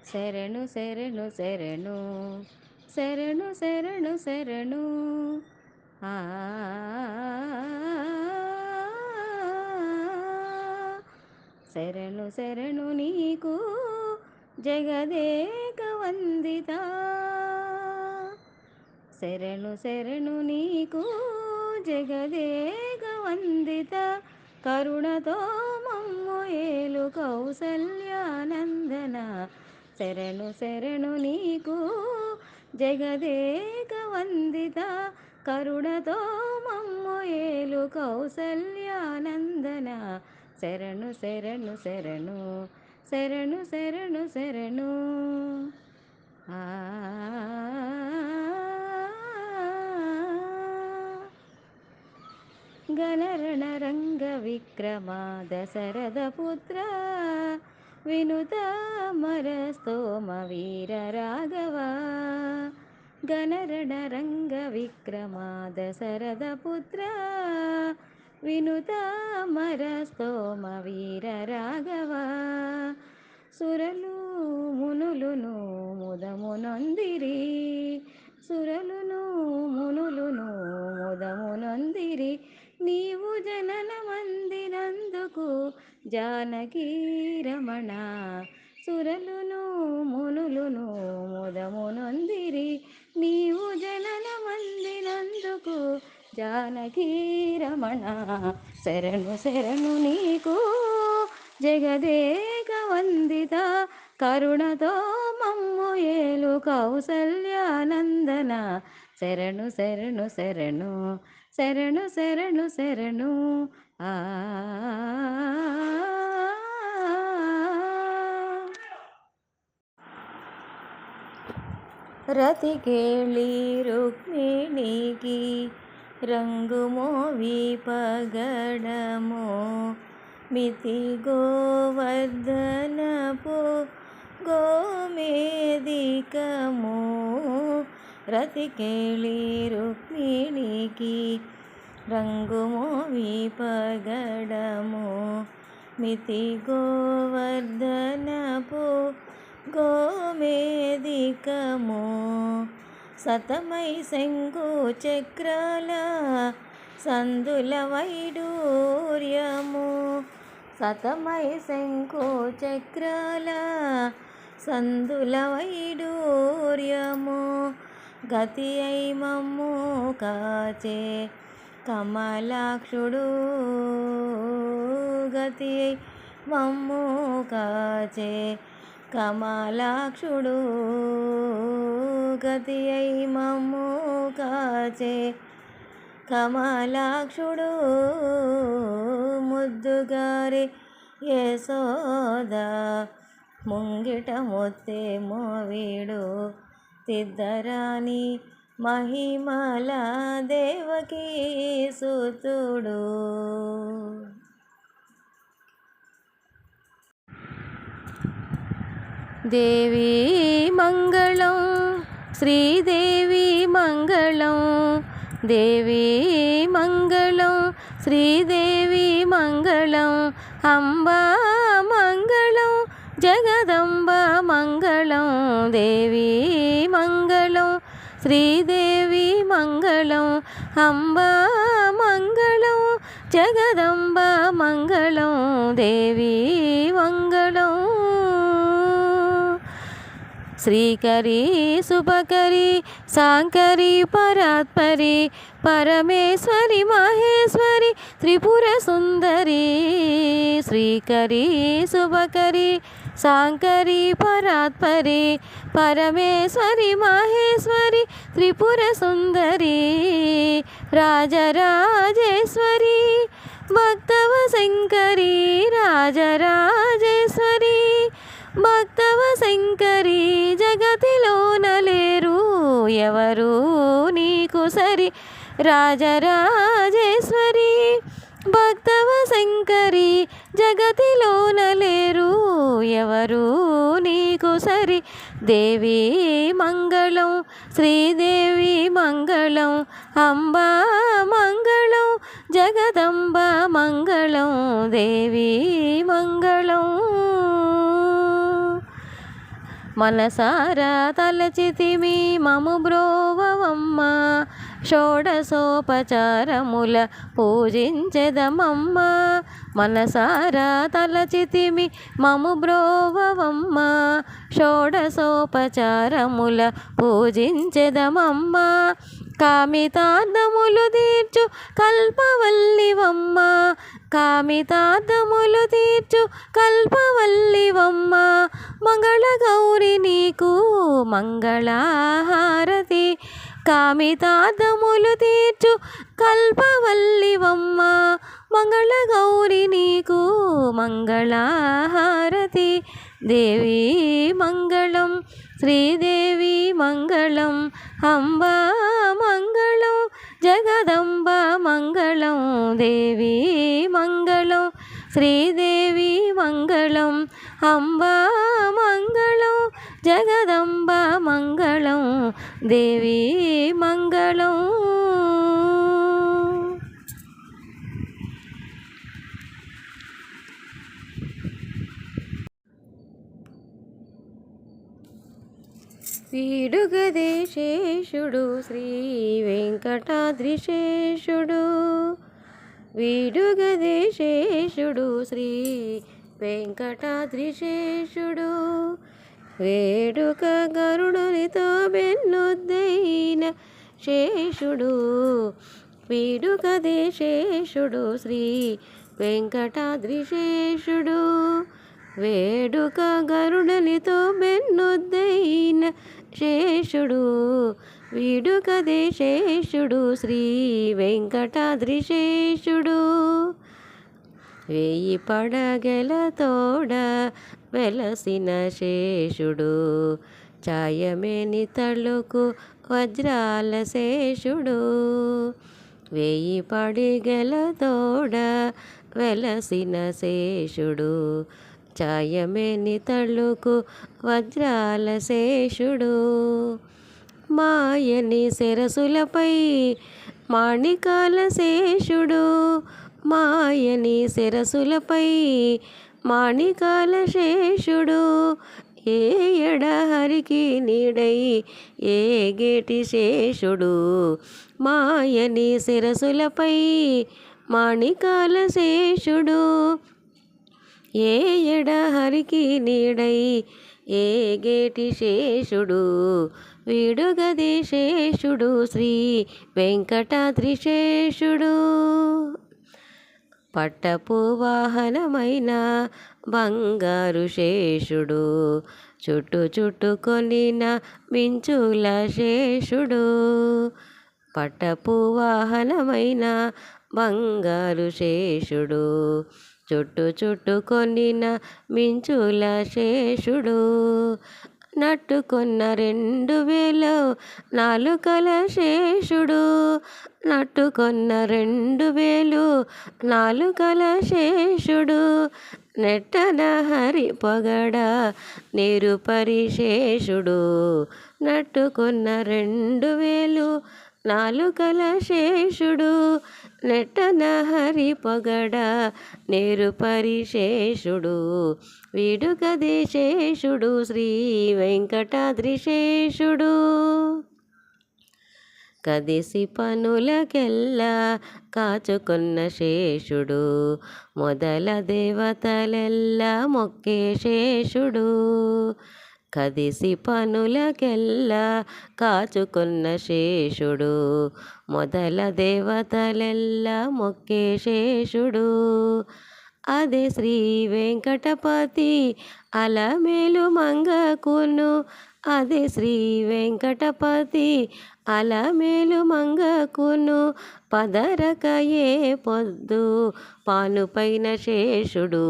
శరణు శరణు శరణు శరణు శరణు శరణు ఆ శరణు శరణు నీకు జగదేక వందిత శరణు శరణు నీకు జగదేక వందిత కరుణతో మమ్ము ఏలు కౌసల్యానందన శరణు శరణు నీకు జగదేక వందిత కరుణతో మమ్ము ఏలు కౌసల్యానందన శరణు శరణు శరణు శరణు శరణు శరణు ఆ గణరణరంగ విక్రమ దశరథ పుత్ర వినుత మరస్తోమ వీర రాఘవ గణరణరంగ విక్రమ దశరథ పుత్ర వినుత మరస్తోమ వీర రాఘవ సురలు మునులును ముదమునొందిరి సురలును మునులును ముదమునొందిరి నీవు జనన మందినందుకు జానకీ రమణ సురలును మునులును ముదమునొందిరి నీవు జనన మందినందుకు జానకీ రమణ శరణు శరణు నీకు జగదేక వందిత కరుణతో మమ్ము ఏలు కౌసల్యానందన శరణు శరణు శరణు శరణు శరణు శరణు ఆ రతి కేళి రుక్మిణికి రంగుమోవి పగడము మితి గోవర్ధనపు గోమేదికము రతి కేళి రుక్మిణికి రంగుమోవి పగడము మితి గోవర్ధనపు గోమేదికము సతమై శంకు చక్రాల సందుల వైడూర్యము సతమై శంకు చక్రాల సందుల వైడూర్యము గతి అయి మమ్ము కాచే కమలాక్షుడు గతి అయి మమ్ము కాచే కమలాక్షుడు గతి అయి మమ్ము కాచే కమలాక్షుడు ముద్దుగారి యశోద ముంగిట మొత్తే మోవీడు తిద్దరాని మహిమల దేవకీ సుతుడు దేవి మంగళం శ్రీదేవి మంగళం దేవి మంగళం శ్రీదేవి మంగళం అంబా మంగళం జగదంబ మంగళం దేవి మంగళం శ్రీదేవి మంగళం అంబా మంగళం జగదంబ మంగళం దేవి మంగళం శ్రీకరి శుభకరి శాంకరి పరాత్పరి పరమేశ్వరి మహేశ్వరి త్రిపుర సుందరి శ్రీకరి శుభకరి శాంకరి పరాత్పరి పరమేశ్వరి మహేశ్వరి త్రిపుర సుందరి రాజరాజేశ్వరి భక్తవ శంకరి రాజరాజేశ్వరి భక్తవ శంకరి జగతిలోన లేరు ఎవరు నీకు సరి రాజరాజేశ్వరి భక్తవ శంకరి జగతిలోన లేరు ఎవరు నీకు సరి దేవి మంగళం శ్రీదేవి మంగళం అంబా మంగళం జగదంబ మంగళం దేవి మంగళం మనసారా తలచితిమి మము బ్రోవవమ్మ షోడశోపచారముల పూజించెదమమ్మ మనసారా తలచితిమి మము బ్రోవవమ్మ షోడశోపచారముల పూజించెదమమ్మ కామితార్థములు తీర్చు కల్పవల్లివమ్మ కామితార్థములు తీర్చు కల్పవల్లివమ్మ మంగళ గౌరి నీకు మంగళహారతి కామితార్థములు తీర్చు కల్పవల్లివమ్మ మంగళ గౌరి నీకు మంగళహారతి దేవి మంగళం శ్రీదేవి మంగళం అంబా మంగళం జగదంబ మంగళం దేవి మంగళం శ్రీదేవి మంగళం అంబా మంగళం జగదంబ మంగళం దేవి మంగళం. వీడుగదే శేషుడు శ్రీ వెంకటాద్రిశేషుడు వీడుగదే శేషుడు శ్రీ వెంకటాద్రిశేషుడు వేడుక గరుడునితో బెన్నుద్దైన శేషుడు వీడుగదే శేషుడు శ్రీ వెంకటాద్రిశేషుడు వేడుక గరుడనితో బెన్నుద్దైన శేషుడు వీడుకదే శేషుడు శ్రీ వెంకటాద్రిశేషుడు వేయి పడగల తోడ వెలసిన శేషుడు ఛాయమేని తళుకు వజ్రాల శేషుడు వేయి పడిగల తోడ వెలసిన శేషుడు ఛాయమేని తళుకు వజ్రాల శేషుడు మాయని శిరసులపై మాణికాల శేషుడు మాయని శిరసులపై మాణికాల శేషుడు ఏ ఎడహరికి నీడై ఏ గేటి శేషుడు మాయని శిరసులపై మాణికాల శేషుడు ఏ ఎడహరికి నీడై ఏ గేటి శేషుడు వీడుగదే శేషుడు శ్రీ వెంకటాద్రిశేషుడు పట్టపు వాహనమైన బంగారు శేషుడు చుట్టు చుట్టుకొనిన మించుల శేషుడు పట్టపు వాహనమైన బంగారు శేషుడు చుట్టు చుట్టుకొనిన మించుల శేషుడు నట్టుకొన్న 2000 నాలుకల శేషుడు నట్టుకొన్న 2000 నాలుకల శేషుడు నెట్టన హరి పొగడ నిరుపరి శేషుడు నట్టుకొన్న 2000 నాలుకల శేషుడు నెట్టన హరి పొగడ నిరుపరి శేషుడు వీడుగదే శేషుడు శ్రీ వెంకటాద్రిశేషుడు కదిసి పనులకెల్లా కాచుకున్న శేషుడు మొదల దేవతలెల్లా మొక్కే శేషుడు కదిసి పనులకెల్లా కాచుకున్న శేషుడు మొదల దేవతలెల్లా మొక్కే శేషుడు అదే శ్రీ వెంకటపతి అలమేలు మంగకును అదే శ్రీ వెంకటపతి అలమేలు మంగకును పదరకయే పొద్దు పానుపైన శేషుడు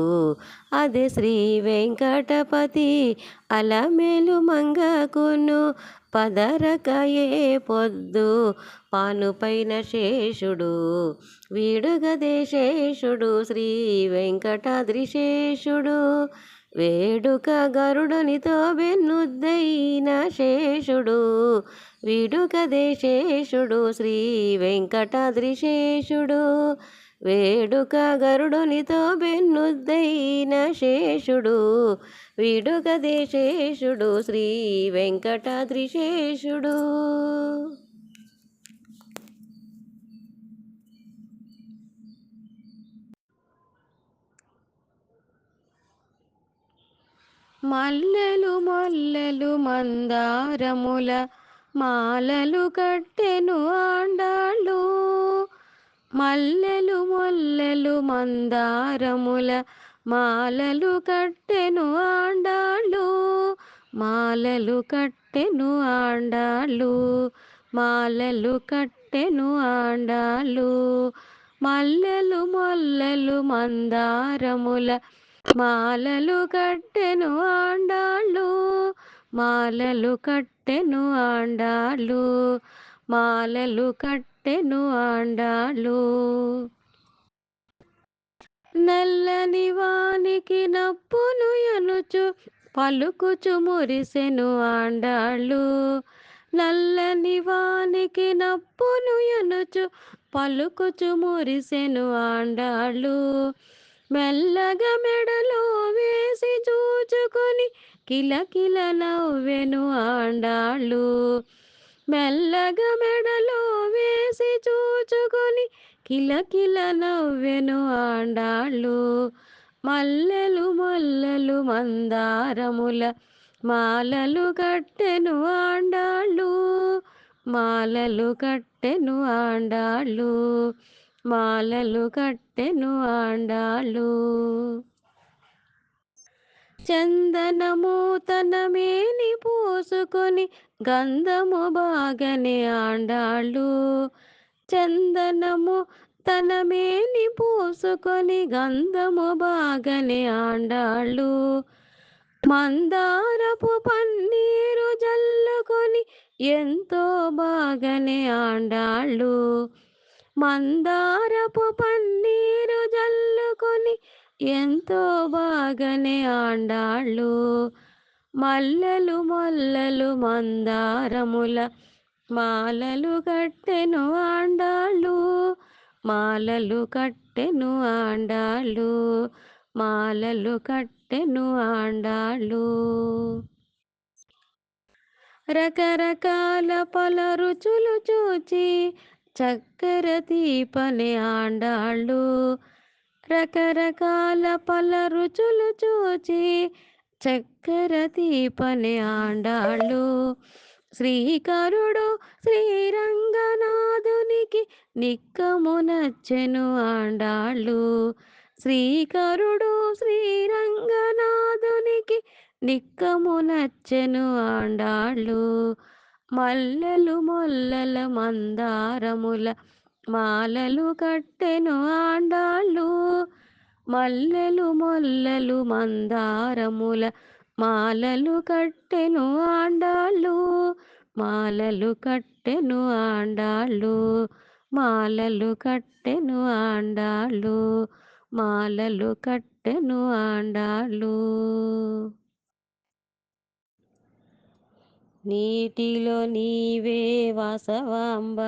అదే శ్రీ వెంకటపతి అలమేలు మంగకును పదరకయే పొద్దు పానుపైన శేషుడు వీడుగదే శేషుడు శ్రీ వెంకటాద్రిశేషుడు వేడుక గరుడునితో బెన్నుద్దైన శేషుడు వీడుగదే శేషుడు శ్రీ వెంకటాద్రిశేషుడు వేడుక గరుడునితో బెన్నుద్దైన శేషుడు విడుగదే శేషుడు శ్రీ వెంకటాద్రి శేషుడు. మల్లెలు మొల్లెలు మందారముల మాలలు కట్టెను ఆండాళ్ళు. మల్లెలు మొల్లెలు మందారముల మాలలు కట్టెను ఆండాళ్ళు. మాలలు కట్టెను ఆండాళ్ళు. మాలలు కట్టెను ఆండాళ్ళు. మల్లెలు మొల్లెలు మందారముల మాలలు కట్టెను ఆండాళ్ళు. మాలలు కట్టెను ఆండాళ్ళు. మాలలు కట్టెను ఆండాళ్ళు. నల్లని వానికి నప్పును ఎనుచు పలుకుచు మురిసెను ఆండాళ్ళు. నల్లని వానికి నప్పును ఎనుచు పలుకుచు మురిసెను ఆండాళ్ళు. మెల్లగా మెడలో వేసి చూచుకొని కిలకిల నవ్వెను ఆండాళ్ళు. మెల్లగా మెడలో వేసి చూచుకొని కిలకిల నవ్వెను ఆండాళ్ళు. మల్లెలు మొల్లెలు మందారముల మాలలు కట్టెను ఆండాళ్ళు. మాలలు కట్టెను ఆండాళ్ళు. మాలలు కట్టెను ఆండాళ్ళు. చందనము తన మేని పూసుకొని గంధము బాగనే ఆండాళ్ళు. చందనము తన మేని పూసుకొని గంధము బాగనే ఆండాళ్ళు. మందారపు పన్నీరు జల్లుకొని ఎంతో బాగనే ఆండాళ్ళు. మందారపు పన్నీరు జల్లుకొని ఎంతో బాగనే ఆండాళ్ళు. మల్లెలు మొల్లెలు మందారముల మాలలు కట్టెను ఆండాళ్ళు. మాలలు కట్టెను ఆండాళ్ళు. మాలలు కట్టెను ఆండాళ్ళు. రకరకాల పల రుచులు చూచి చక్కెర తీపని ఆండాళ్ళు. రకరకాల పల రుచులు చూచి చక్కెర తీపని ఆండాళ్ళు. శ్రీకరుడు శ్రీరంగనాథునికి నిక్కము నచ్చెను ఆండాళ్ళు. శ్రీకరుడు శ్రీరంగనాథునికి నిక్కము నచ్చెను ఆండాళ్ళు. మల్లెలు మొల్లెల మందారముల మాలలు కట్టెను ఆండాళ్ళు. మల్లెలు మొల్లెలు మందారముల మాలలు కట్టెను ఆండాళ్ళు. మాలలు కట్టెను ఆండాళ్ళు. మాలలు కట్టెను ఆండాళ్ళు. మాలలు కట్టెను ఆండాళ్ళు. నీటిలో నీవే వాసవాంబ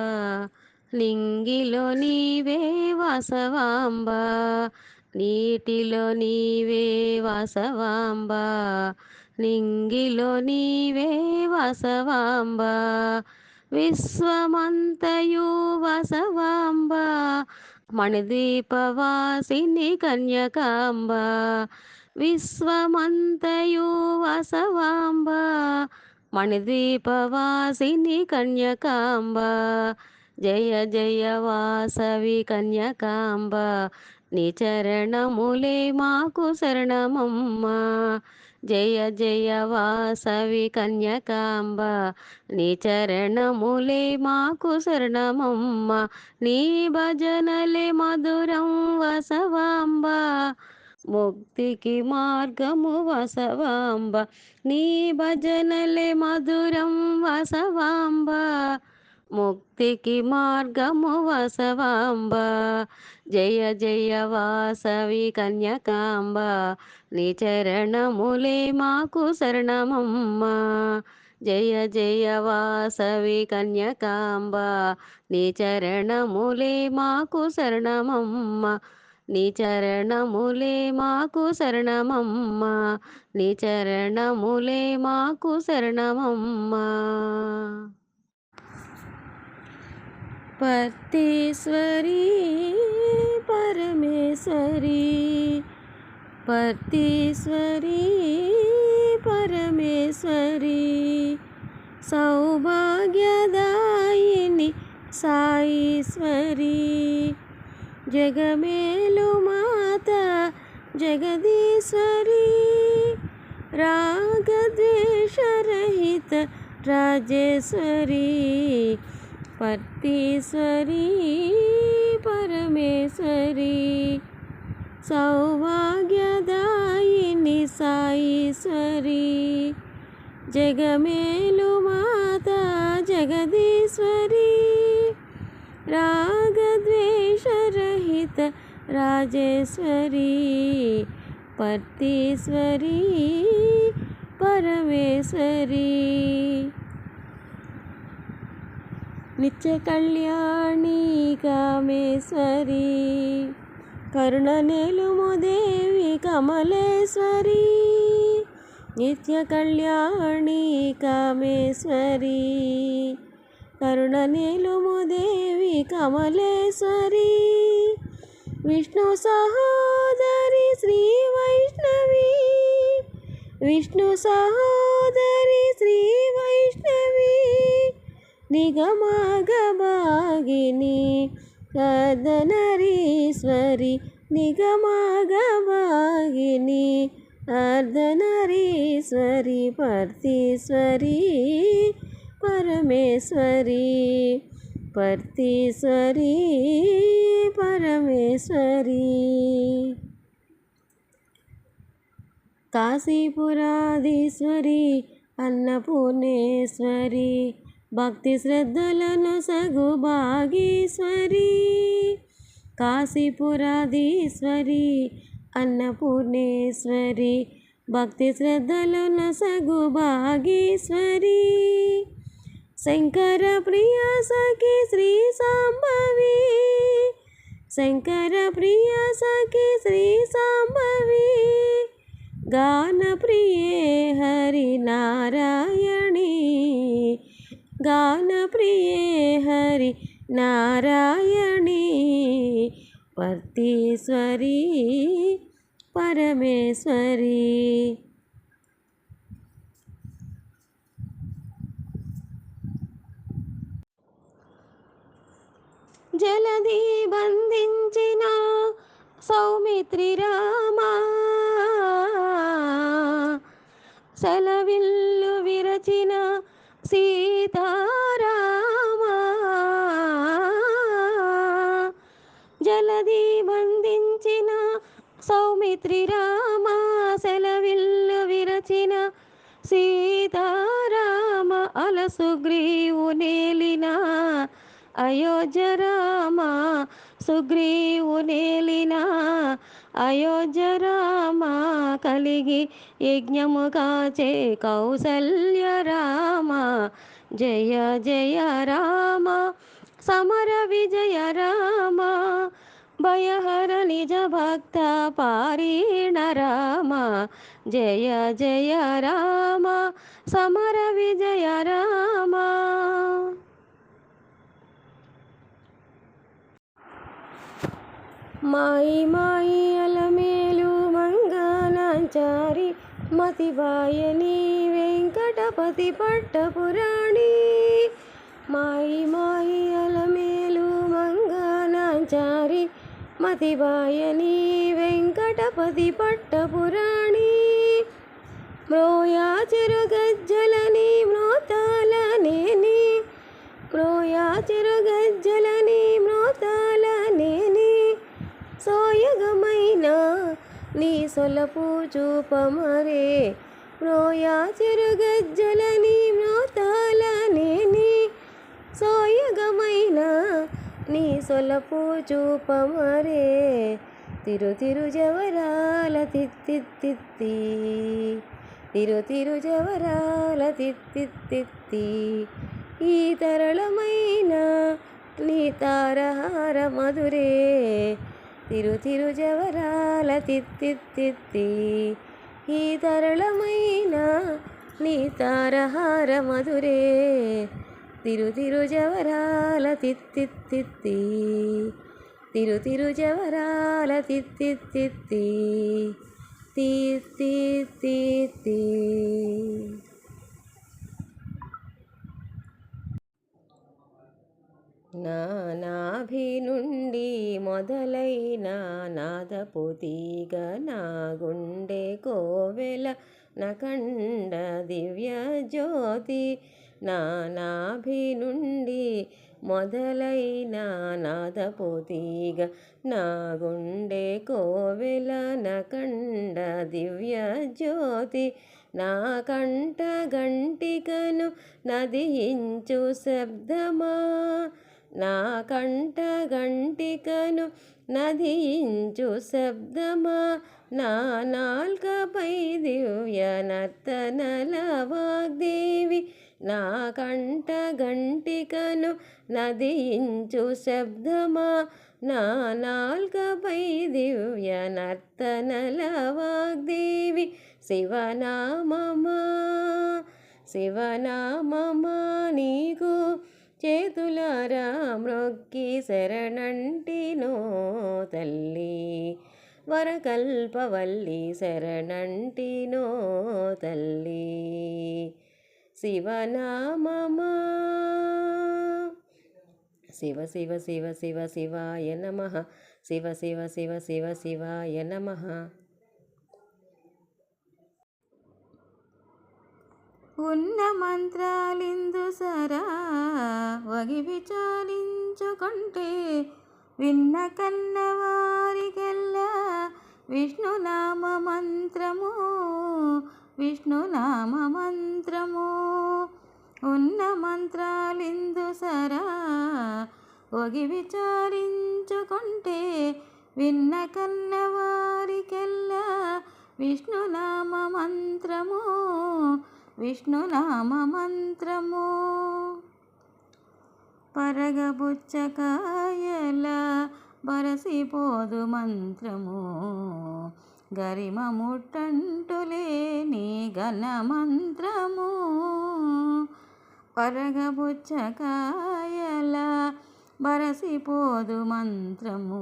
నింగిలో నీవే వాసవాంబ. నీటిలో నీవే వాసవాంబ నింగిలో నీవే వాసవాంబ. విశ్వమంతయు వాసవాంబ మణిదీపవాసిని కన్యకాంబ. విశ్వమంతయు వాసవాంబ మణిదీపవాసిని కన్యకాంబ. జయ జయ వాసవి కన్యకాంబ నీ చరణములే మాకు శరణమమ్మ. జయ జయ వాసవి కన్యకాంబ నీ చరణములే మాకు శరణమమ్మ. నీ భజనలే మధురం వసవాంబ ముక్తికి మార్గము వసవాంబ. నీ భజనలే మధురం వసవాంబ ముక్తికి మార్గము వసవాంబ. జయ జయ వాసవి కన్యకాంబ నీ చరణములే మాకు శరణమమ్మ. జయ జయ వాసవి కన్యకాంబ నీ చరణములే మాకు శరణమమ్మ నీ చరణములే మాకు శరణమమ్మ నీ చరణములే మాకు శరణమమ్మ పర్తీశ్వరీ పరమేశ్వరీ పర్తీశ్వరీ పరమేశ్వరీ సౌభాగ్యదాయిని సాయీశ్వరీ జగమేలు మాత జగదీశ్వరీ రాగద్వేషరహిత రాజేశ్వరీ పర్తీశ్వరీ పరమేశ్వరీ సౌభాగ్యదాయిని సాయీశ్వరీ జగమేలు మాత జగదీశ్వరీ రాగద్వేషరహిత రాజేశ్వరీ పర్తీశ్వరీ పరమేశ్వరీ నిత్య కళ్యాణి కామేశ్వరీ కరుణనేలుము దేవి కమలేశ్వరీ నిత్య కళ్యాణి కామేశ్వరీ కరుణనేలుము దేవి కమలేశ్వరీ విష్ణు సహోదరి శ్రీ వైష్ణవి విష్ణు సహోదరి శ్రీ వైష్ణవి నిగమగభాగిని అర్ధనరీశ్వరి నిగమగభాగిని అర్ధనరీశ్వరి పర్తీశ్వరీ పరమేశ్వరీ పర్తీశ్వరీ పరమేశ్వరీ కాశీపురాధీశ్వరి అన్నపూర్ణేశ్వరి భక్తి శ్రద్ధలను సగు భాగీశ్వరి కాశీపురాధీశ్వరి అన్నపూర్ణేశ్వరి భక్తి శ్రద్ధలను సగు భాగీశ్వరి శంకర ప్రియ సఖి శ్రీ సాంబవి శంకర ప్రియ సఖి శ్రీ సాంబవి గాన ప్రియే హరి నారాయణి గాన ప్రియే హరి నారాయణి పర్తీశ్వరీ పరమేశ్వరీ జలధి బంధించిన సౌమిత్రి రామా సెలవిల్లు విరచిన సీతారామా జలధి బంధించిన సౌమిత్రి రామా సెలవిల్లు విరచిన సీతారామ అలసుగ్రీవు నేలిన అయోధ్య రామ సుగ్రీవు నేలిన అయోధ్య రామ కలిగి యజ్ఞము కాచే కౌసల్య రామ జయ జయ రామ సమర విజయ రామ భయహర నిజ భక్త పారీణ రామ జయ జయ రామ సమర విజయ రామ మాయి మాయి అలమేలు మంగళాంచారి మతిబాయని వెంకటపతి పట్టపురాణి మాయి మాయి అలమేలు మంగళాంచారి మతిబాయని వెంకటపతి పట్టపురాణి మ్రోయా చెరుగజ్జలని మ్రోతాలనేని మ్రోయా చెరుగజ్జలని మ్రోతాలనేని సోయగమైన నీ సొలపు చూపమరే మ్రోయా చెరుగజ్జలని మ్రోతాలనేని సోయగమైన నీ సొలపు చూపమరే తిరు తిరు జవరాల తిత్తి తిత్తి తిరుజవరాల తిత్తిత్తి ఈ తరళమైన నీ తారహార మధురే తిరుజవరాల తిత్తిత్తి ఈ తరళమైన నీ తారహార మధురే తిరుజవరాల తిత్తిత్తి తిరుజవరాల తిత్తిత్తి తీ నాభి నుండి మొదలైన నాదపు తీగ నా గుండె కోవెల నకండ దివ్య జ్యోతి నాభి నుండి మొదలైన నాదపు తీగ నా గుండె కోవెల నకండ దివ్య జ్యోతి నా కంఠ గంటికను నదించు శబ్దమా నా కంఠ గంటికను నదించు శబ్దమా నా నాల్కపై దివ్య నర్తనల వాగ్దేవి నా కంఠ గంటికను నదించు శబ్దమా నా నాల్కపై దివ్య నర్తనల వాగ్దేవి శివనామమా శివనామమా నీకు చేతులారా మ్రొక్కి శరణంటినో తల్లి వరకల్పవల్లి శరణంటినో తల్లి శివనామమా శివ శివ శివ శివ శివాయ నమః శివ శివ శివ శివ శివాయ నమః ఉన్న మంత్రాలిందు సరా వగి విచారించుకుంటే విన్న కన్నవారికెల్లా విష్ణునామ మంత్రము విష్ణునామ మంత్రము ఉన్న మంత్రాలిందు సరా వగి విచారించుకుంటే విన్న కన్నవారికెల్లా విష్ణునామ మంత్రము విష్ణునామ మంత్రము పరగబుచ్చకాయల బరసిపోదు మంత్రము గరిమ ముట్టంటులేని ఘన మంత్రము పరగబుచ్చకాయల బరసిపోదు మంత్రము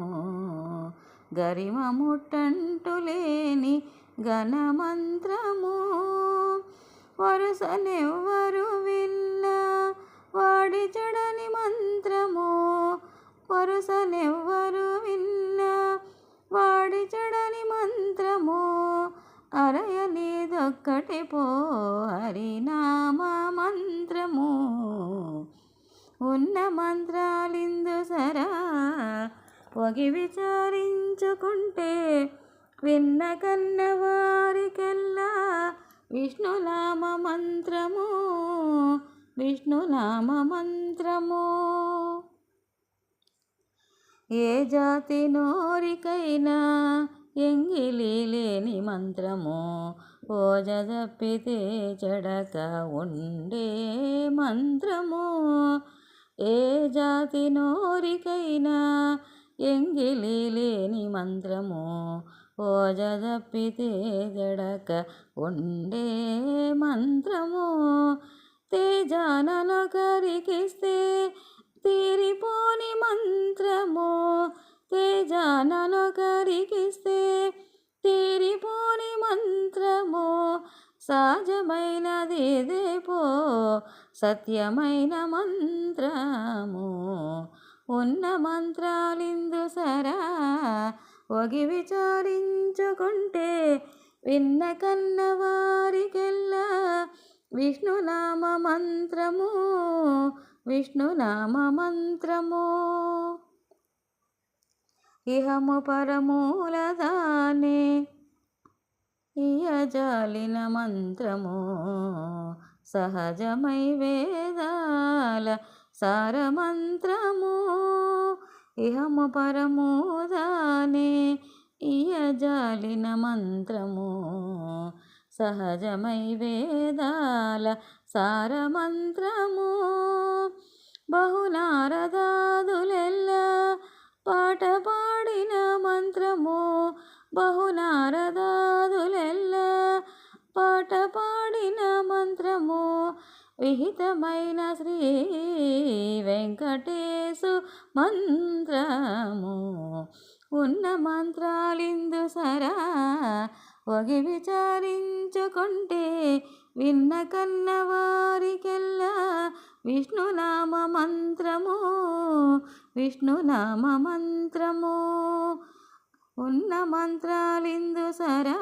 గరిమ ముట్టంటులేని ఘన మంత్రము వరుసనెవ్వరు విన్నా వాడి చెడని మంత్రము వరుసనెవ్వరు విన్నా వాడి చెడని మంత్రము అరయనిదొక్కటి పో హరినామ మంత్రము ఉన్న మంత్రాలిందు సరా వగి విచారించుకుంటే విన్న కన్నవారికెల్లా విష్ణునామ మంత్రము విష్ణునామ మంత్రము ఏ జాతి నోరికైనా ఎంగిలి లేని మంత్రము ఓజదప్పితే చెడక ఉండే మంత్రము ఏ జాతి నోరికైనా ఎంగిలి లేని మంత్రము ఓజదప్పితే జడక ఉండే మంత్రము తేజాననొకరికిస్తే తీరిపోని మంత్రము తేజాననొకరికిస్తే తీరిపోని మంత్రము సహజమైనది దేపో సత్యమైన మంత్రము ఉన్న మంత్రాలిందు సరా వగి విచారించుకుంటే విన్న కన్నవారికెల్లా విష్ణునామ మంత్రము విష్ణునామ మంత్రము ఇహము పరమూలదానే ఇయజాలిన మంత్రము సహజమై వేదాల సారమంత్రము ఇహము పరమూదానే ఇయజాలిన మంత్రము సహజమై వేదాల సారమంత్రము బహునారదాదులెల్ల పాట పాడిన మంత్రము బహునారదాదులెల్ల పాట పాడిన మంత్రము విహితమైన శ్రీ వెంకటేశు మంత్రము ఉన్న మంత్రాలిందు సరా ఒగి విచారించుకుంటే విన్న కన్న వారికెల్లా విష్ణునామ మంత్రము విష్ణునామ మంత్రము ఉన్న మంత్రాలిందు సరా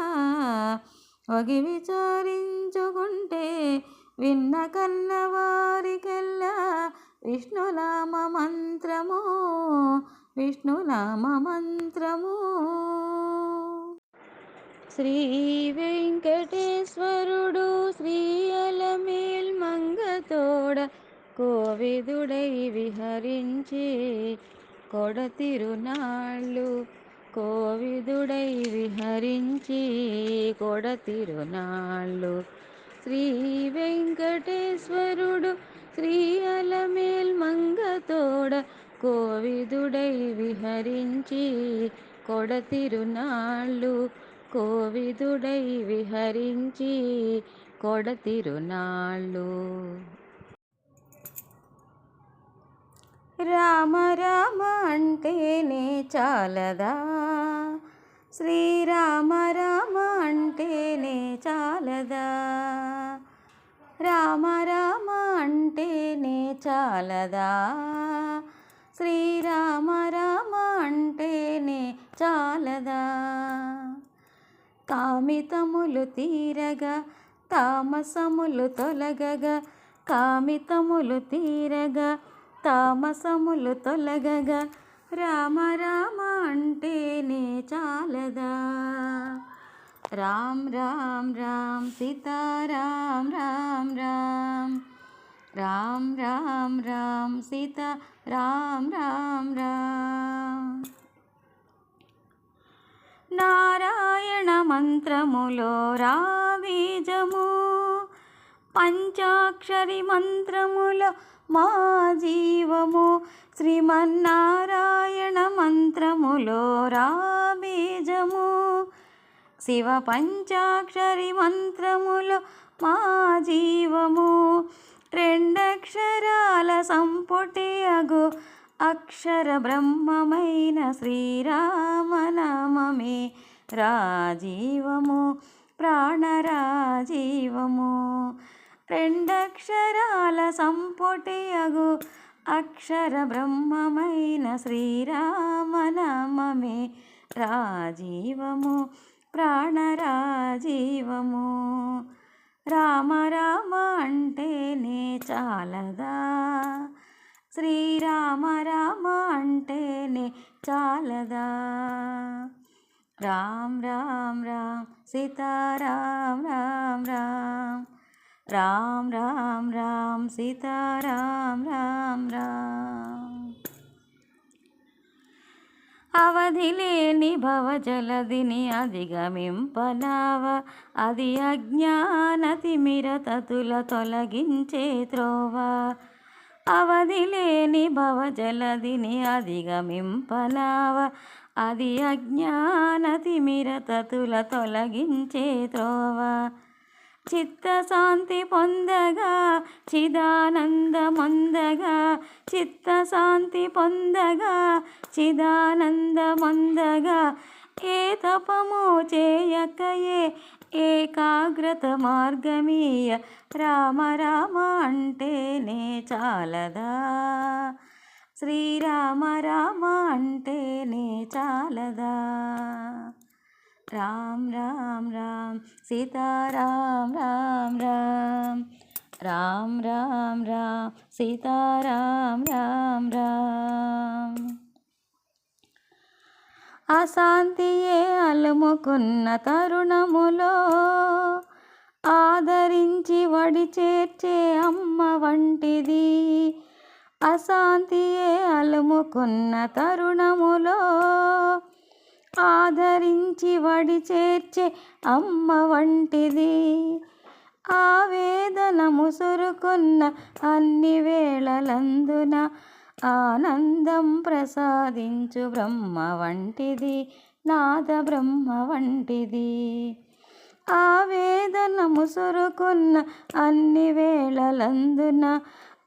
ఒగి విచారించుకుంటే విన్న కన్న వారికెల్లా విష్ణునామ మంత్రము విష్ణునామ మంత్రము. శ్రీ వెంకటేశ్వరుడు శ్రీ అలమేల్ మంగతోడ కోవిదుడై విహరించి కొడతిరునాళ్ళు కోవిదుడై విహరించి కొడతిరునాళ్ళు శ్రీ వెంకటేశ్వరుడు శ్రీ అలమేల్ మంగతోడ కోవిదుడై విహరించి కొడతిరునాళ్ళు కోవిదుడై విహరించి కొడతిరునాళ్ళు. రామ రామ అంటేనే చాలదా శ్రీరామ రామ అంటేనే చాలదా రామ రామ అంటేనే చాలదా శ్రీరామ రామ అంటేనే చాలదా కామితములు తీరగా తామసములు తొలగగా కామితములు తీరగా తామసములు తొలగగా రామ రామ అంటేనే చాలదా రామ్ రామ్ రామ్ సీతారాం రామ్ రామ్ రామ్ రామ్ రామ్ సీతా రామ్ రామ్ రామ్. నారాయణ మంత్రములో రాబీజము పంచాక్షరి మంత్రములో మా జీవము శ్రీమన్నారాయణ మంత్రములో రాబీజము శివ పంచాక్షరి మంత్రములో మా జీవము రెండక్షరాల సంపుటి అగు అక్షర బ్రహ్మమైన శ్రీరామనామమే రాజీవము ప్రాణరాజీవము రెండక్షరాల సంపుటి అగు అక్షర బ్రహ్మమైన శ్రీరామనామమే రాజీవము ప్రాణరాజీవము రామ రామ అంటేనే చాలదా శ్రీరామ రామ అంటేనే చాలదా రామ్ రామ్ రామ్ సీతారాం రామ్ రామ్ రామ్ రామ్ రామ్ సీతారాం రామ్ రామ్. అవధిలేని భవజలదిని అధిగమింపనావ అది అజ్ఞానతిమిరతతుల తొలగించే త్రోవ అవధిలేని భవజలదిని అధిగమింపనావ అది అజ్ఞానతిమిరతతుల తొలగించే త్రోవ చిత్తశాంతి పొందగా చిదానందమొందగా చిత్తశాంతి పొందగా చిదానందమొందగా ఏ తపము చేయకయే ఏకాగ్రత మార్గమీయ రామ రామ అంటేనే చాలదా శ్రీరామ రామ అంటేనే చాలదా రామ్ రామ్ రామ్ సీతారాం రామ్ రామ్ రామ్ రామ్ రామ్ సీతారాం రామ్ రామ్. అశాంతియే అలుముకున్న తరుణములో ఆదరించి వడి చేర్చే అమ్మ వంటిది అశాంతియే అలుముకున్న తరుణములో ఆదరించి వడి చేర్చే అమ్మ వంటిది. ఆవేదన ముసురుకున్న అన్ని వేళలందున ఆనందం ప్రసాదించు బ్రహ్మ వంటిది, నాద బ్రహ్మ వంటిది. ఆవేదన ముసురుకున్న అన్ని వేళలందున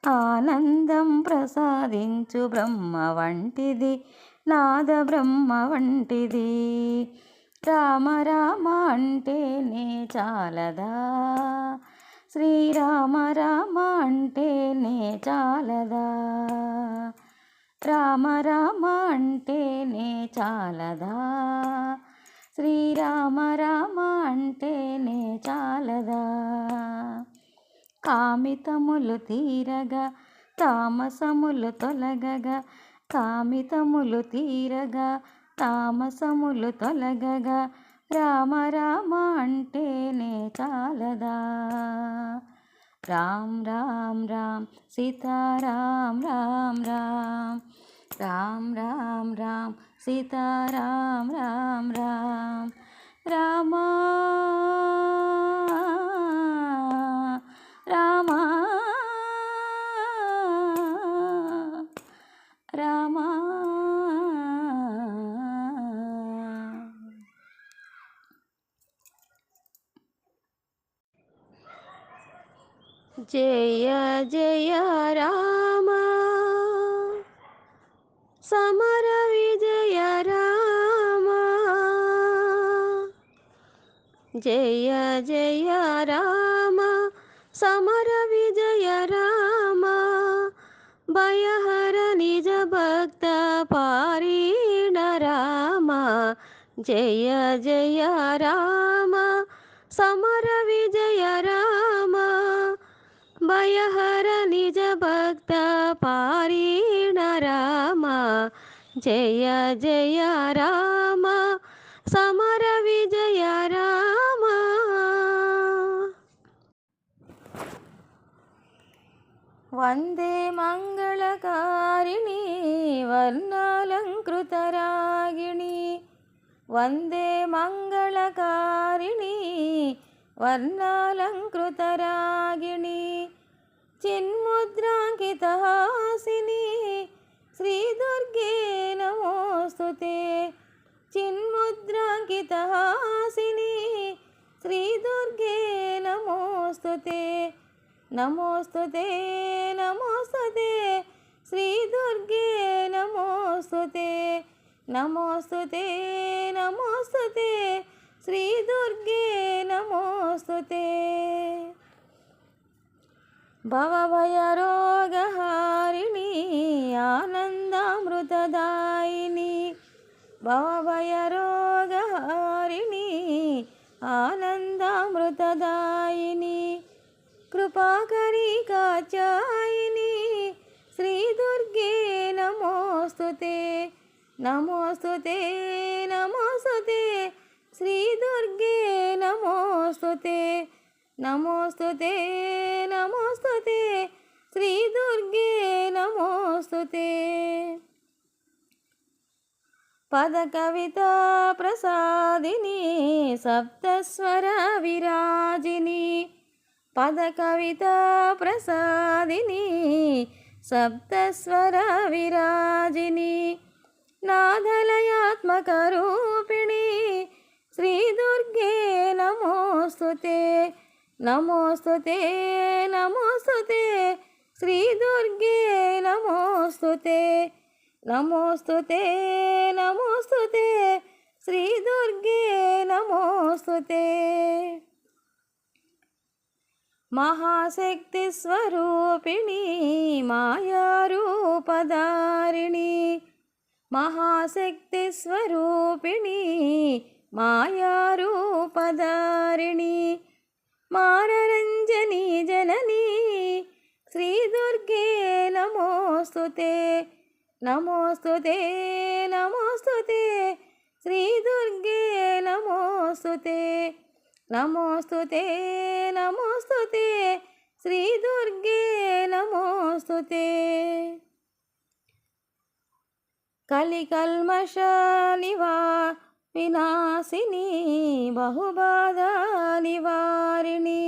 ఆనందం ప్రసాదించు బ్రహ్మ వంటిది, నాద బ్రహ్మ వంటిది. రామ రామ అంటేనే చాలదా, శ్రీరామ రామ అంటేనే చాలదా, రామ రామ అంటేనే చాలదా, శ్రీరామ రామ అంటేనే చాలదా. కామితములు తీరగా తామసములు తొలగగా, కామితములు తీరగా తామసములు తొలగగా, రామ రామ అంటేనే చాలదా. రామ్ రామ్ రామ్ సీతారాం రామ్ రామ్, రామ్ రామ్ రామ్ సీతారాం రామ్ రామ్. రామా రామా రామా. జయ జయ రామ సమర విజయ రామ, జయ జయ రామ సమర విజయ రామ, భయహర నిజ భక్త పారీణ రామ, జయ జయ రామ సమర విజయ రామ, భయహర నిజ భక్త పారీణ రామ, జయ జయ రామ సమర విజయ రామ. వందే మంగళకారిణి వర్ణాలంకృతరాగిణి, వందే మంగళకారిణి వర్ణాలంకృతరాగిణి, చిన్ముద్రాంకితహాసిని శ్రీదుర్గే నమోస్తుతే, చిన్ముద్రాంకితహాసిని శ్రీదుర్గే నమోస్తుతే, నమోస్తుతే నమోస్తుతే శ్రీదుర్గే నమోస్తుతే, నమోస్తుతే నమోస్తుతే శ్రీదుర్గే నమోస్తుతే. భవభయరోగహారిణి ఆనందామృతదాయిని, భవభయరోగహారిణి ఆనందామృతదాయిని, కృపాకరీ కాచాయిని శ్రీదుర్గే నమోస్తుతే, నమోస్తుతే నమోస్తుతే శ్రీదుర్గే నమోస్తుతే, నమోస్తుతే నమోస్తుతే శ్రీదుర్గే నమోస్తుతే. పదకవితా ప్రసాదిని సప్తస్వర విరాజిని, పదకవితా ప్రసాదిని సప్తస్వర విరాజిని, నాదలయాత్మక రూపిణి శ్రీదుర్గే నమోస్తుతే, నమోస్తుతే నమోస్తుతే శ్రీదుర్గే నమోస్తుతే, నమోస్తుతే నమోస్తుతే శ్రీదుర్గే నమోస్తుతే. మహాశక్తి స్వరూపిణి మాయారూపధారిణి, మహాశక్తి స్వరూపిణి మాయారూపధారిణి, మారరంజని జనని శ్రీదుర్గే నమోస్తుతే, నమోస్తుతే నమోస్తుతే శ్రీదుర్గే నమోస్తుతే, నమోస్తుతే నమోస్తుతే శ్రీదుర్గే నమోస్తుతే. కలికల్మష వినాశిని బహుబాధా నివారిణి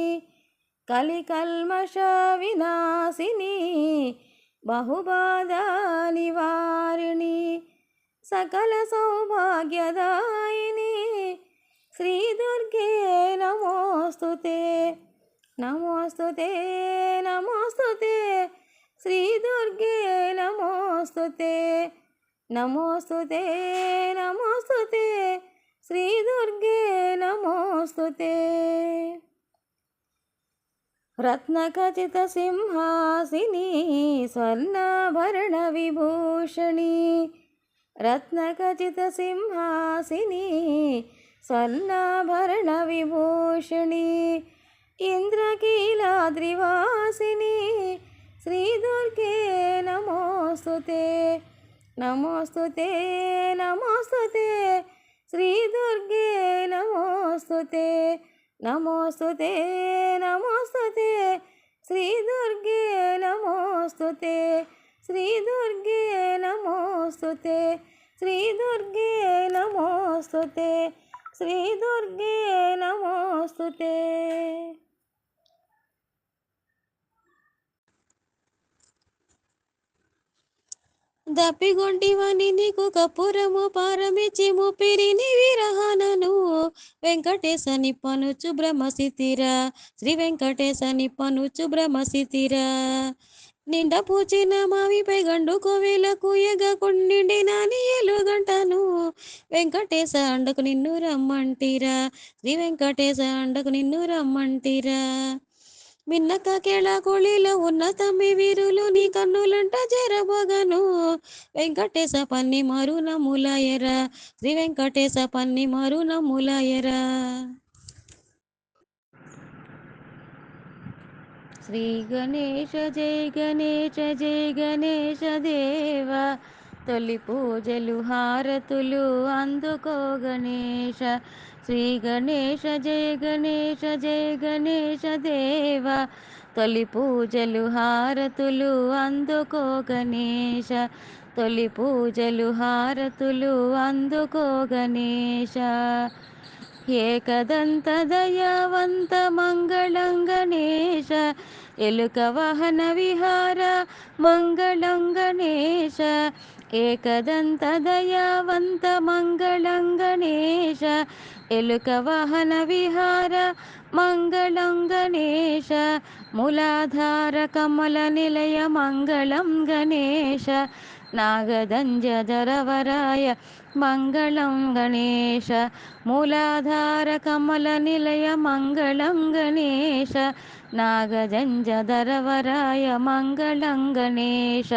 కలికల్మష వినాశిని బహుబాధా నివారిణి సకల సౌభాగ్యదాయిని శ్రీ దుర్గే నమోస్తుతే నమోస్తుతే నమోస్తుతే శ్రీ దుర్గే నమోస్తుతే నమోస్తుతే నమోస్తుతే శ్రీ దుర్గే నమోస్తుతే రత్నఖచిత సింహాసిని స్వర్ణాభరణ విభూషణి రత్నఖచిత సింహాసిని స్వర్ణాభరణ విభూషణి ఇంద్రకీలాద్రివాసిని శ్రీ దుర్గే నమోస్తుతే నమోస్తుతే నమోస్తుతే శ్రీ దుర్గే నమోస్తుతే నమోస్తుతే నమోస్తుతే శ్రీ దుర్గే నమోస్తుతే శ్రీ దుర్గే నమోస్తుతే శ్రీ దుర్గే నమోస్తుతే శ్రీ దుర్గే నమోస్తుతే దప్పిగొంటివని నీకు కపురము పారమిచి ముపిరిని విరహనను వెంకటేశ నిప్పనుచు బ్రహ్మసితిరా శ్రీ వెంకటేశ నిప్పనుచు బ్రహ్మసితిరా నిండ పూచిన మావిపై గండు కోవిలకు ఎగకుండిండిన ఎలుగంటను వెంకటేశ అండకు నిన్ను రమ్మంటిరా శ్రీ వెంకటేశ అండకు నిన్ను రమ్మంటిరా మిన్నక కేళ కోళిలో ఉన్న తమ్మి వీరులు నీ కన్నులంట జరబగను వెంకటేశ పన్ని మారు నమ్ములాయరా శ్రీ వెంకటేశ పన్ని మారు నమ్ములాయరా శ్రీ గణేశ జయ గణేశ జయ గణేశ దేవ తొలి పూజలు హారతులు అందుకో గణేశ శ్రీ గణేశ జయ గణేశ జయ గణేశ దేవ తొలి పూజలు హారతులు అందుకో గణేశ తొలి పూజలు హారతులు అందుకో గణేశ ఏకదంత దయావంత మంగళం గణేశ ఎలుక వాహన విహార మంగళం గణేశ ఏకదంత దయావంత మంగళం గణేశ ఎలుక వాహన విహార మంగళం గణేశ మూలాధార కమల నిలయ మంగళం గణేశ నాగదంజరవరాయ మంగళం గణేశ మూలాధార కమల నిలయ మంగళం గణేశ నాగజంజధరవరాయ మంగళం గణేశ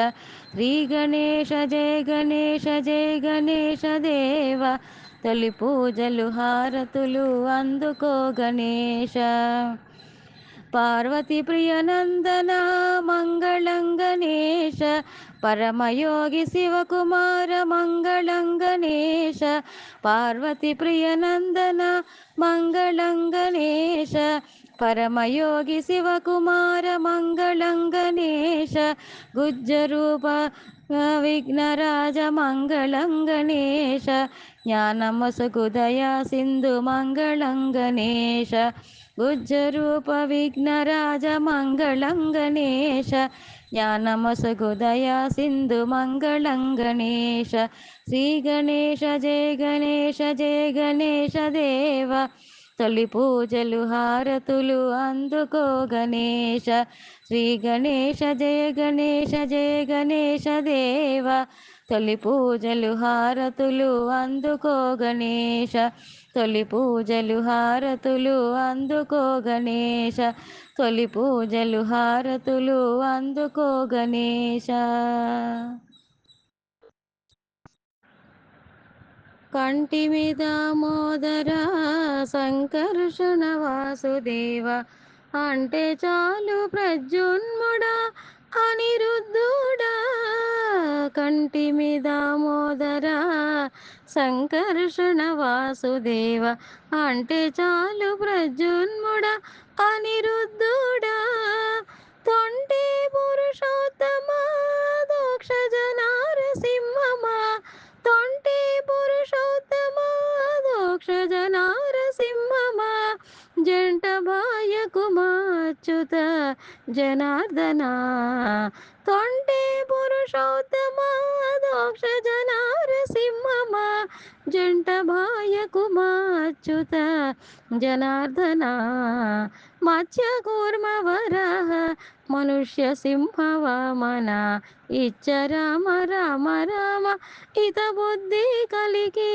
శ్రీ గణేశ జయ గణేశ జయ గణేశ దేవ తొలి పూజలు హారతులు అందుకో గణేశ పార్వతి ప్రియనందన మంగళం గణేశ పరమయోగి శివకుమార మంగళం గణేశ పార్వతి ప్రియనందన మంగళం గణేశ పరమయోగి శివకుమార మంగళం గణేశ గుజ్జరూప విఘ్నరాజ మంగళం గణేశ జ్ఞానమసుకు దయా సింధు మంగళం గణేశ గుజ్జరూప విఘ్నరాజ మంగళం గణేశ జ్ఞానమసుకు దయా సింధు మంగళం గణేశ శ్రీ గణేశ జయ గణేశ జయ గణేశ దేవ తొలి పూజలు హారతులు అందుకో గణేశ శ్రీ గణేశ జయ గణేశ జయ గణేశ దేవ తొలి పూజలు హారతులు అందుకో గణేశ తొలి పూజలు హారతులు అందుకో గణేశ తొలి పూజలు హారతులు అందుకో గణేశ కంటి మీద మోదర సంకర్షణ వాసుదేవ అంటే చాలు ప్రజున్ముడా అనిరుద్ధుడా కంటి మీద మోదర సంకర్షణ వాసుదేవ అంటే చాలు ప్రజున్ముడా అనిరుద్ధుడా తొంటి పురుషోత్తమ దోక్ష జనారసింహమా తొంటి పురుషోత్తమ మాచ్యుత జనార్దన తొంటే పురుషోత్తమ దోక్ష జనారసింహమ జంట మాచ్యుత జనార్దన మత్స్య కూర్మ వరహ మనుష్య సింహ వామన ఇచ్చ రామ రామ రామ ఇత బుద్ధి కలిగి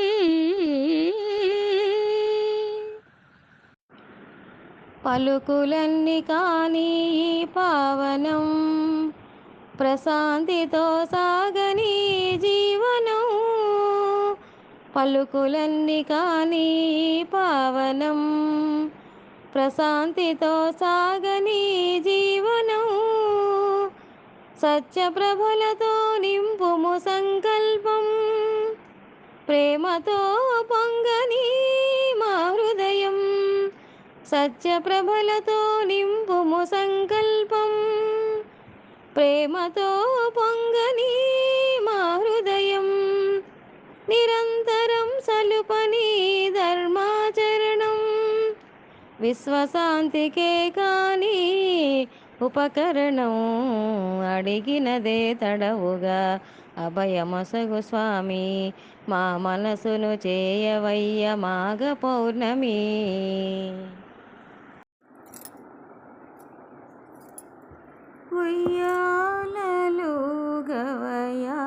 పలుకులన్నీ కాని పావనం ప్రశాంతితో సాగని జీవనం పలుకులన్నీ కాని పావనం ప్రశాంతితో సాగని జీవనం సత్యప్రభలతో నింపుము సంకల్పం ప్రేమతో పొంగని మా హృదయం సత్యప్రభలతో నింపుము సంకల్పం ప్రేమతో పొంగని మా హృదయం నిరంతరం సలుపని ధర్మాచరణం విశ్వశాంతికే కాని ఉపకరణం అడిగినదే తడవుగా అభయమసగు స్వామి మా మనసును చేయవయ్య మాఘ పౌర్ణమి ఉయ్యాలలుగవయా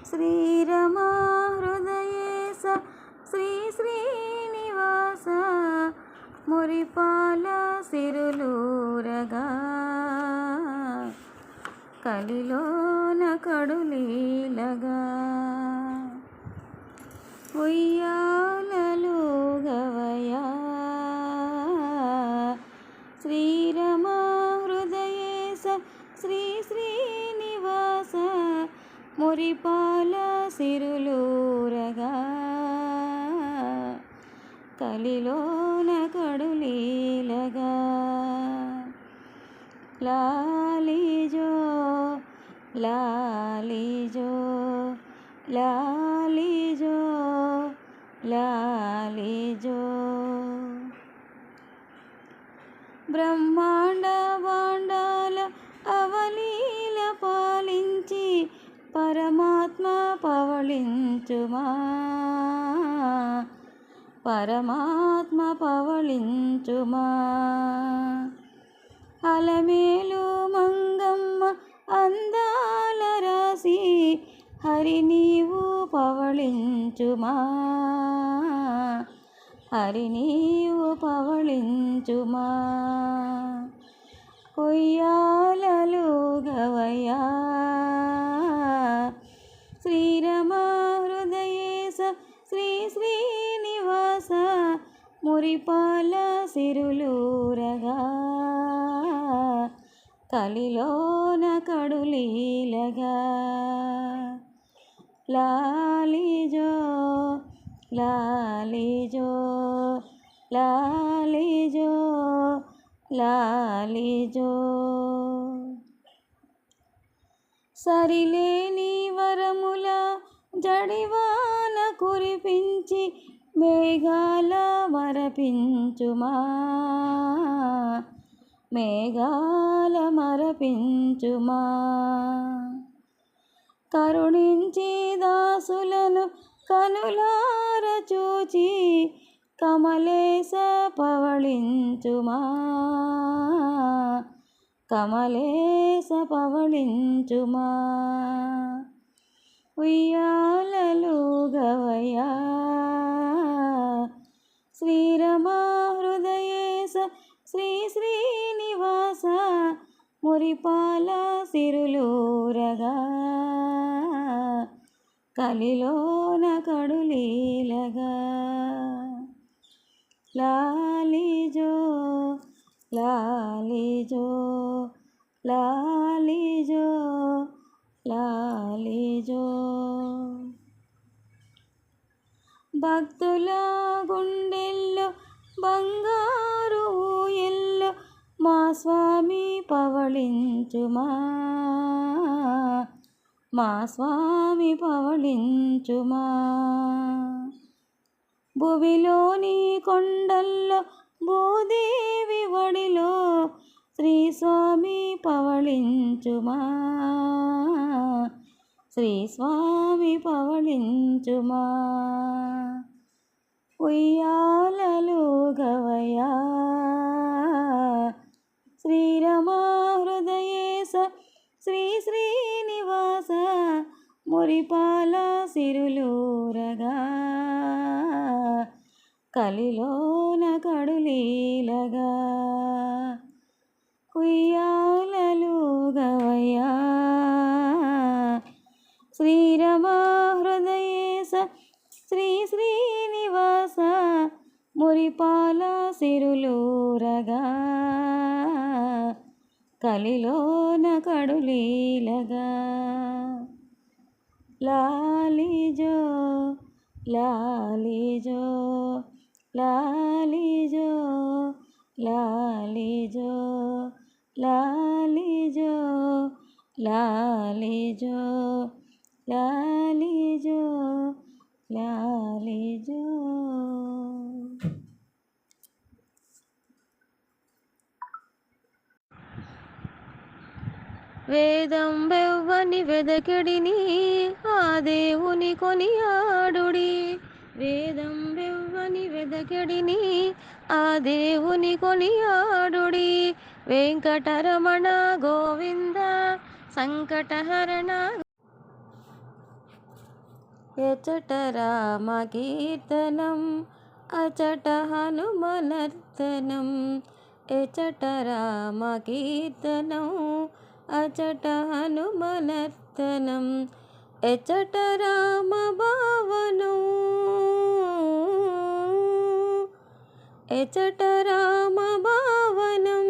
శ్రీరమ హృదయేశ శ్రీ శ్రీనివాస మురిపాల సిరులూరగా కలిలోన కడులీలగా ఉయ్యాలలుగవయా శ్రీరమ హృదయేశ శ్రీ శ్రీనివాస మురిపాల సిరులూరగా కలిలోన కడులీలగా లాలిజో లాలిజో లాలిజో లాలిజో బ్రహ్మాండ భాండాల అవలీల పాలించి పరమాత్మ పవళించుమా పరమాత్మ పవళించుమా అలమేలు మంగమ్మ అందాల రాసి హరి నీవు పవళించుమా హరి నీవు పవళించుమా ఉయ్యాలలుగవయా శ్రీరమ హృదయేశ శ్రీ శ్రీనివాస మురిపాల సిరులూరగా కలిలోన కడులీలగా లాలిజో లాలిజో లాలిజో లాలిజో సరిలేని వరముల జడివాన కురిపించి మేఘాల మరపించుమా మేఘాల మరపించుమా కరుణించి దాసులను కనులార చూచి కమలేశ పవళించుమా కమలేశ పవళించుమా ఉయ్యాలలుగవయా శ్రీరమ హృదయేశ శ్రీ శ్రీనివాస మురిపాల సిరులూరగా కలిలోన కడులీలగా లాలిజో లాలిజో లాలిజో లాలిజో భక్తుల గుండెల్లో బంగారు ఊయల్లో మా స్వామి పవళించుమా మా స్వామి పవళించుమా భువిలోని కొండల్లో భూదేవి ఒడిలో శ్రీ స్వామి పవళించుమా, శ్రీ స్వామి పవళించుమా. ఉయ్యాలలుగవయ్యా శ్రీరమా హృదయేశ శ్రీ శ్రీనివాస మురిపాల సిరులూరగా కలిలోన కడులీలగా. ఉయ్యాలలుగవయ్యా శ్రీరమా హృదయేశ శ్రీ శ్రీనివాస మురిపాల సిరులూరగా కలిలోన కడులీలగా. లాలిజో లాలిజో లాలిజో లాలిజో లాలిజో లాలిజో లాలిజో లాలిజో. వేదం వెవ్వని వెదకిడిని ఆ దేవుని కొనియాడుడి, వేదం వెవ్వని వెదకిడిని ఆ దేవుని కొనియాడుడి. వెంకటరమణ గోవింద సంకటహరణ. ఎచట రామ కీర్తనం అచట హనుమనర్తనం, ఎచట రామ కీర్తనం అచట హనుమనర్తనం. ఎచట రామ భావనం ఎచట రామ భావనం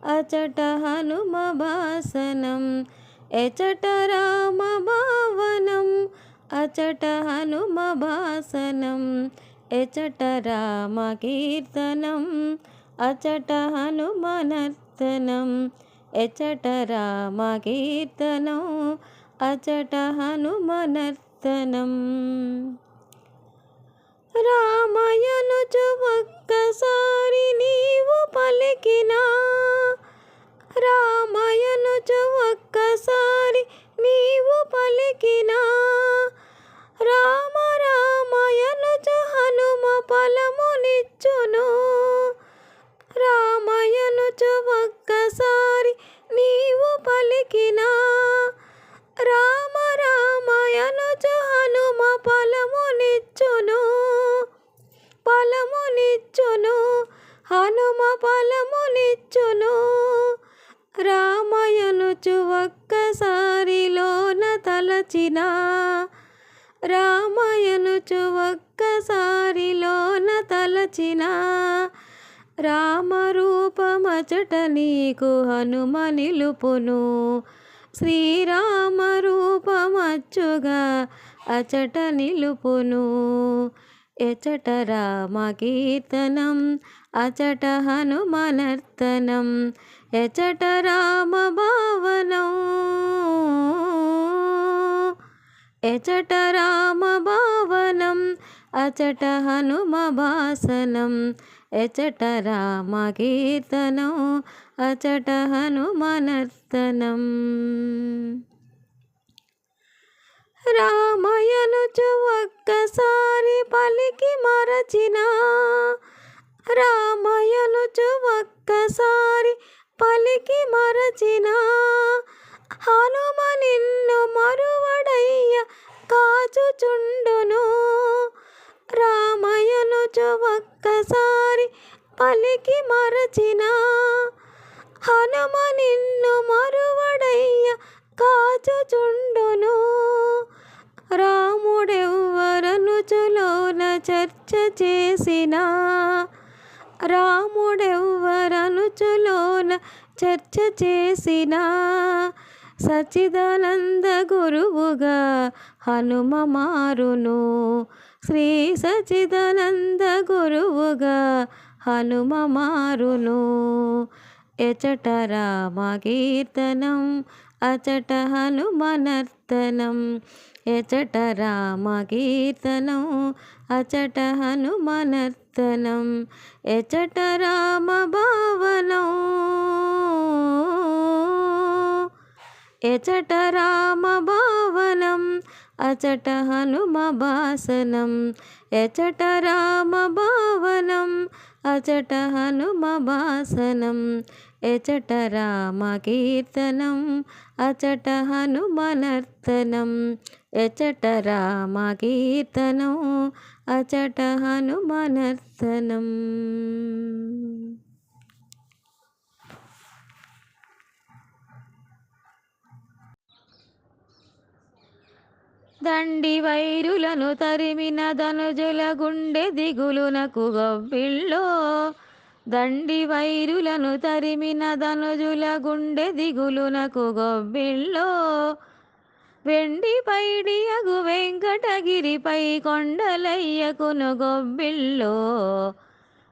అచట హనుమ భాసనం. ఎచట రామ భావనం అచట హనుమ భాసనం. ఎచట రామ కీర్తనం అచట హనుమనర్తనం. ఎచట రామ కీర్తనం అచట హనుమనర్తనం. రామయనుచు ఒక్కసారి నీవు పలికినా, రామయనుచు ఒక్కసారి నీవు పలికినా, రామ రామయనుచు హనుమ ఫలమునిచ్చును. రామయనుచు ఒక్కసారి నీవు పలికినా, రామ రామయనుచు హనుమ ఫలమునిచ్చును, ఫలమునిచ్చును, హనుమ ఫలమునిచ్చును. రామయనుచు ఒక్కసారిలోన తలచినా, రామయనుచు ఒక్కసారిలోన తలచినా, రామరూపమచట నీకు హనుమ నిలుపును. శ్రీరామ రూపమచ్చుగా అచట నిలుపును. ఎచట రామ కీర్తనం అచట హనుమనర్తనం. ఎచట రామ భావనం ఎచట రామ భావనం అచట హనుమ భాసనం. ఎచట రామ కీర్తనం అచట హనుమనర్తనం. రామయనుచు ఒక్కసారి పలికి మరచినా, రామయనుచు ఒక్కసారి పలికి మరచినా, హనుమ నిన్ను మరువడయ్య కాచుచుండును. రామయనుచు ఒక్కసారి పలికి మరచినా, హనుమ నిన్ను మరువడయ్య కాచుచుండును. రాముడెవ్వరనుచులోన చర్చ చేసినా, రాముడెవ్వరనుచులోన చర్చ చేసినా, సచ్చిదానంద గురువుగా హనుమ మారును. శ్రీ సచ్చిదానంద గురువుగా హనుమ మారును. ఎచట రామ కీర్తనం అచట హనుమనర్తనం. ఎచట రామ కీర్తనం అచట హనుమనర్తనం ఎచట రామ భావనం ఎచట రామ భావనం అచట హనుమ భాసనం ఎచట రామ భావనం అచట హనుమ భాసనం ఎచట రామ కీర్తనం అచట హనుమనర్తనం ఎచట రామ కీర్తనం అచట హనుమనర్తనం. దండి వైరులను తరిమిన ధనుజుల గుండె దిగులునకు గొబ్బిళ్ళో దండి వైరులను తరిమిన ధనుజుల గుండె దిగులునకు గొబ్బిళ్ళో వెండి పైడియగు వెంకటగిరిపై కొండలయ్యకును గొబ్బిళ్ళో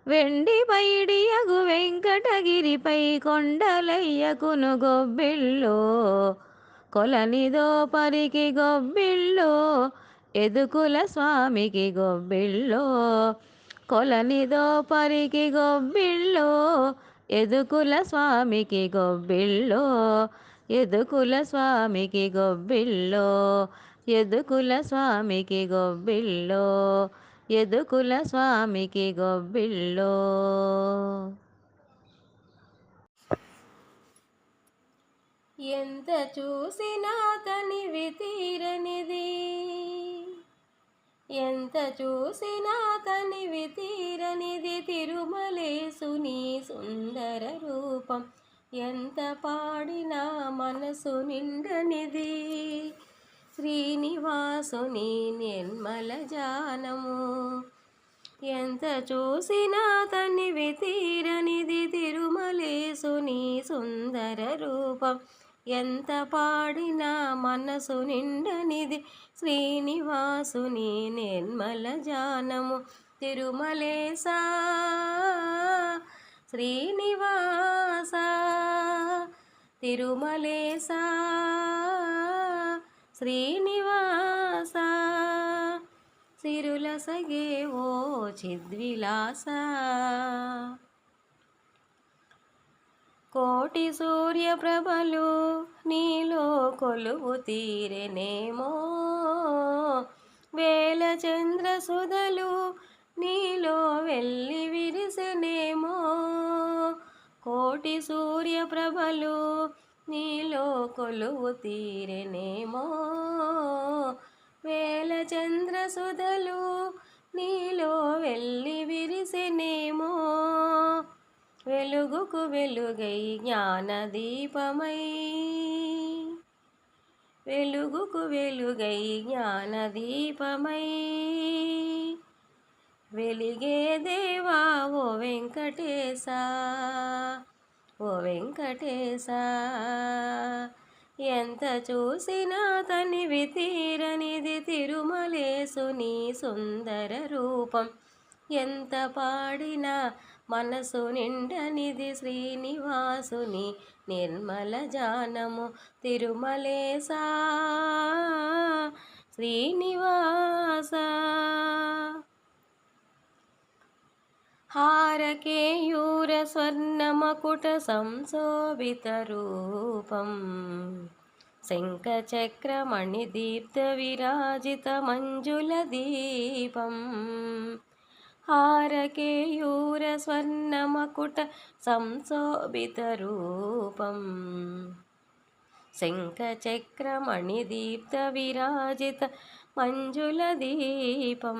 వెండి పైడియగు వెంకటగిరిపై కొండలయ్యకును గొబ్బిళ్ళో కొలనిదో పరికి గొబ్బిళ్ళో ఎదుకుల స్వామికి గొబ్బిళ్ళో కొలనిదో పరికి గొబ్బిళ్ళో ఎదుకుల స్వామికి గొబ్బిళ్ళో ఎదుకుల స్వామికి గొబ్బిళ్ళో ఎదుకుల స్వామికి గొబ్బిళ్ళో ఎదుకుల స్వామికి గొబ్బిళ్ళో. ఎంత చూసినా తనివి తీరనిది ఎంత చూసినా తనివి తీరనిది తిరుమలేసుని సుందర రూపం ఎంత పాడినా మనసు నిండనిది శ్రీనివాసుని నిర్మల జానము ఎంత చూసినా తనివి తీరనిది తిరుమలేసుని సుందర రూపం ఎంత పాడినా మనసు నిండనిది శ్రీనివాసుని నిర్మల జానము తిరుమలేశా శ్రీనివాస తిరుమలేశా శ్రీనివాస సిరుల సగే ఓ చిద్విలాస కోటి సూర్యప్రభలు నీలో కొలువు తీరెనేమో వేల చంద్రసుధలు నీలో వెళ్ళి విరిసెనేమో కోటి సూర్యప్రభలు నీలో కొలువు తీరెనేమో వేల చంద్రసుధలు నీలో వెళ్ళి విరిసెనేమో వెలుగుకు వెలుగై జ్ఞానదీపమై వెలుగుకు వెలుగై జ్ఞానదీపమై వెలిగే దేవా ఓ వెంకటేశా ఓ వెంకటేశా ఎంత చూసినా తనివి తీరనిది తిరుమలేసుని సుందర రూపం ఎంత పాడినా మనసు నిండనిది శ్రీనివాసుని నిర్మల జానము తిరుమలేశా శ్రీనివాస హారకేయూర స్వర్ణమకుట సంశోభిత రూపం శంఖచక్రమణిదీప్త విరాజిత మంజుల దీపం హారకేయూర స్వర్ణమకుట సంశోభిత రూపం శంఖచక్రమణిదీప్త విరాజిత మంజుల దీపం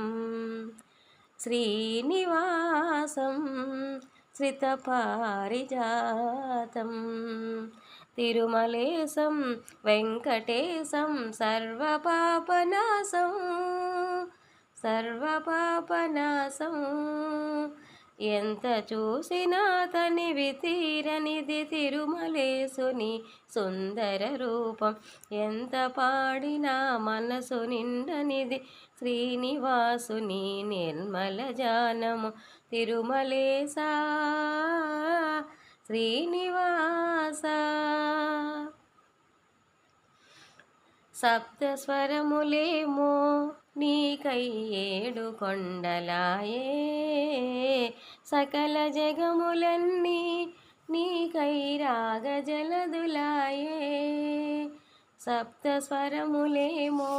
శ్రీనివాసం శ్రితపారిజాతం తిరుమలేశం వెంకటేశం సర్వపాపనాశం సర్వపాపనాశం ఎంత చూసినా తనివి తీరనిది తిరుమలేసుని సుందర రూపం ఎంత పాడినా మనసు నిండనిది శ్రీనివాసుని నిర్మల జానము తిరుమలేశా శ్రీనివాస సప్తస్వరములేమో నీకై ఏడు కొండలాయే, సకల జగములన్నీ నీకై రాగజలదులాయే. సప్తస్వరములేమో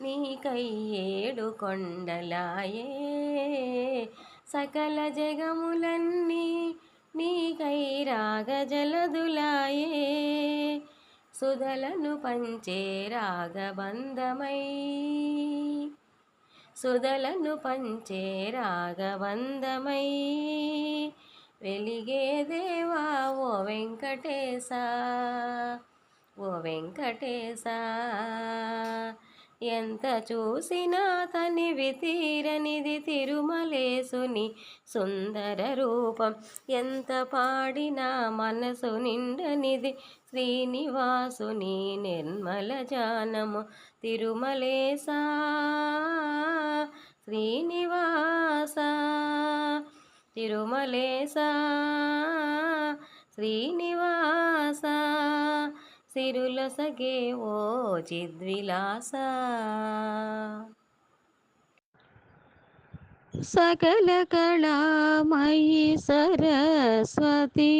నీకై ఏడు కొండలాయే, సకల జగములన్నీ నీకై రాగజలదులాయే. సుధలను పంచే రాగబంధమై, సుధలను పంచే రాగబంధమై, వెలిగే దేవా ఓ వెంకటేశా, ఓ వెంకటేశా. ఎంత చూసినా తనివి తీరనిది తిరుమలేసుని సుందర రూపం, ఎంత పాడినా మనసు నిండనిది శ్రీనివాసుని నిర్మల జానము. తిరుమలేశా శ్రీనివాస, తిరుమలేశా శ్రీనివాస, సిరులసగే ఓ చిద్విలాస. సకల కళామయీ సరస్వతి,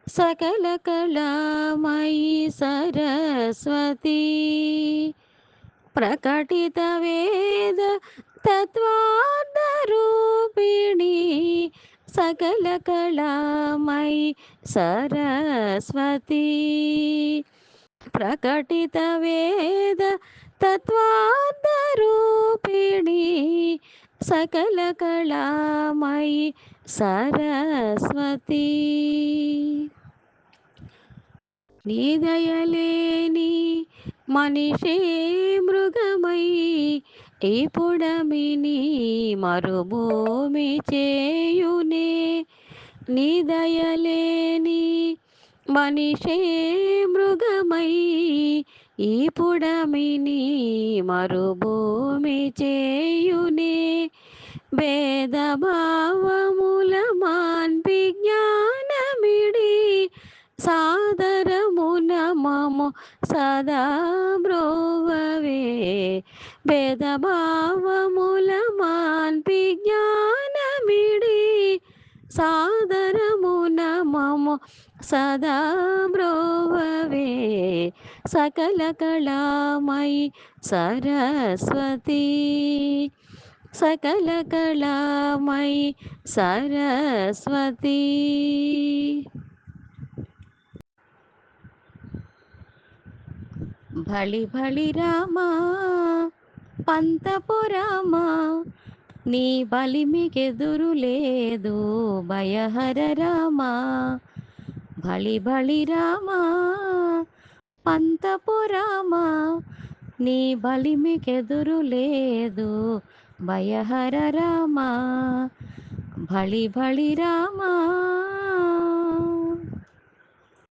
సకల కళామయీ సరస్వతి, ప్రకటిత వేద తత్వార్థ రూపిణి, సకల కళామయీ సరస్వతి, ప్రకటిత వేద తత్వార్థ రూపిణి, సకల కళామయీ సరస్వతి. నీ దయలేని మనిషే మృగమై ఈ పుడమిని మరుభూమి చేయునే. నీ దయలేని మనిషే మృగమై ఈ పుడమిని మరుభూమి చేయునే. భేదభావముల మాన్పి జ్ఞానమిడి సాదరమున మము సదా బ్రోవవే. భేదభావముల మాన్పి జ్ఞానమిడి సాదరమున మము సదా బ్రోవవే. సకల కళామయీ సరస్వతి, సకల కళామయీ సరస్వతి. భళి భళి రామా పంతపురామా, నీ బలిమికెదురు లేదు భయహర రామా. భళి భళి రామా పంతపురామా, నీ బలిమికెదురు లేదు భయహర రామా. భళి భళి రామా